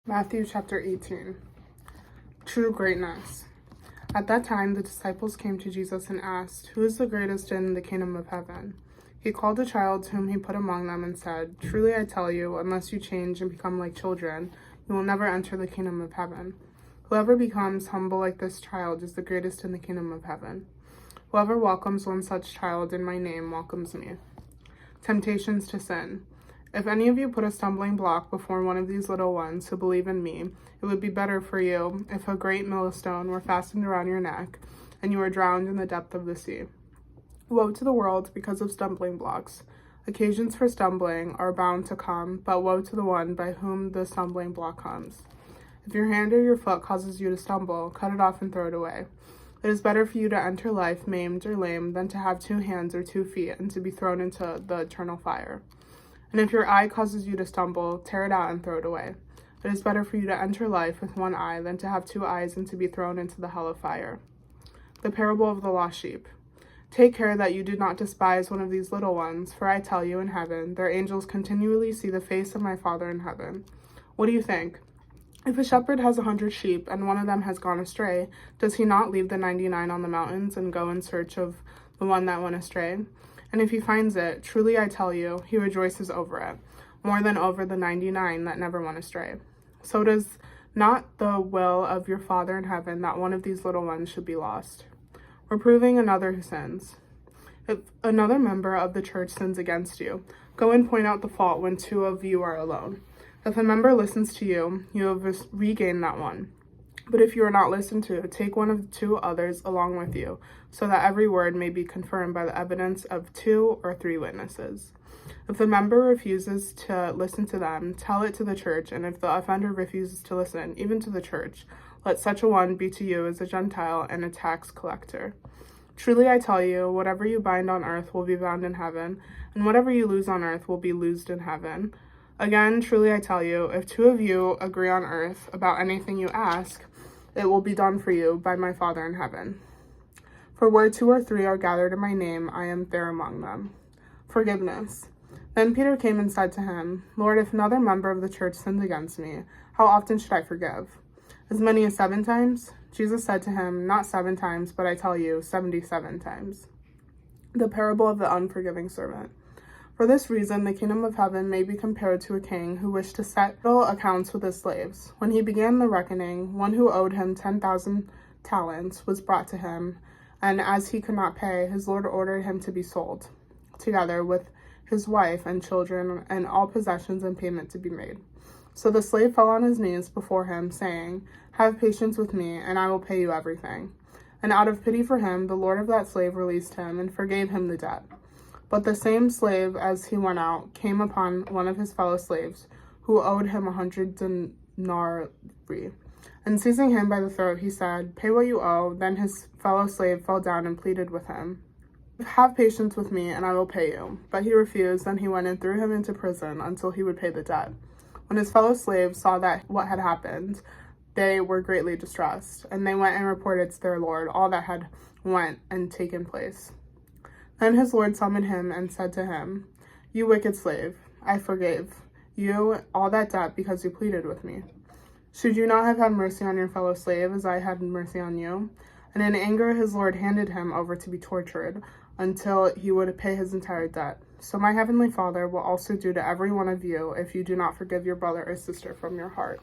Matthew chapter 18. True greatness. At that time, the disciples came to Jesus and asked, "Who is the greatest in the kingdom of heaven?" He called a child whom he put among them and said, "Truly I tell you, unless you change and become like children, you will never enter the kingdom of heaven. Whoever becomes humble like this child is the greatest in the kingdom of heaven. Whoever welcomes one such child in my name welcomes me." Temptations to sin. If any of you put a stumbling block before one of these little ones who believe in me, it would be better for you if a great millstone were fastened around your neck and you were drowned in the depth of the sea. Woe to the world because of stumbling blocks. Occasions for stumbling are bound to come, but woe to the one by whom the stumbling block comes. If your hand or your foot causes you to stumble, cut it off and throw it away. It is better for you to enter life maimed or lame than to have 2 hands or 2 feet and to be thrown into the eternal fire. And if your eye causes you to stumble, tear it out and throw it away. It is better for you to enter life with 1 eye than to have 2 eyes and to be thrown into the hell of fire. The parable of the lost sheep. Take care that you do not despise one of these little ones, for I tell you, in heaven, their angels continually see the face of my Father in heaven. What do you think? If a shepherd has 100 sheep and one of them has gone astray, does he not leave the 99 on the mountains and go in search of the one that went astray? And if he finds it, truly I tell you, he rejoices over it, more than over the 99 that never went astray. So it is not the will of your Father in heaven that one of these little ones should be lost. Reproving another who sins. If another member of the church sins against you, go and point out the fault when 2 of you are alone. If a member listens to you, you have regained that one. But if you are not listened to, take 1 of 2 others along with you, so that every word may be confirmed by the evidence of 2 or 3 witnesses. If the member refuses to listen to them, tell it to the church, and if the offender refuses to listen, even to the church, let such a one be to you as a Gentile and a tax collector. Truly I tell you, whatever you bind on earth will be bound in heaven, and whatever you loose on earth will be loosed in heaven. Again, truly I tell you, if 2 of you agree on earth about anything you ask, it will be done for you by my Father in heaven. For where 2 or 3 are gathered in my name, I am there among them. Forgiveness. Then Peter came and said to him, "Lord, if another member of the church sins against me, how often should I forgive? As many as 7 times? Jesus said to him, "Not 7 times, but I tell you, 77 times. The parable of the unforgiving servant. For this reason, the kingdom of heaven may be compared to a king who wished to settle accounts with his slaves. When he began the reckoning, one who owed him 10,000 talents was brought to him, and as he could not pay, his lord ordered him to be sold, together with his wife and children and all possessions, and payment to be made. So the slave fell on his knees before him, saying, 'Have patience with me, and I will pay you everything.' And out of pity for him, the lord of that slave released him and forgave him the debt. But the same slave, as he went out, came upon one of his fellow slaves, who owed him 100 denarii. And seizing him by the throat, he said, 'Pay what you owe.' Then his fellow slave fell down and pleaded with him, 'Have patience with me, and I will pay you.' But he refused, and he went and threw him into prison until he would pay the debt. When his fellow slaves saw that what had happened, they were greatly distressed, and they went and reported to their lord all that had went and taken place. Then his lord summoned him and said to him, 'You wicked slave, I forgave you all that debt because you pleaded with me. Should you not have had mercy on your fellow slave as I had mercy on you?' And in anger his lord handed him over to be tortured until he would pay his entire debt. So my heavenly Father will also do to every one of you if you do not forgive your brother or sister from your heart."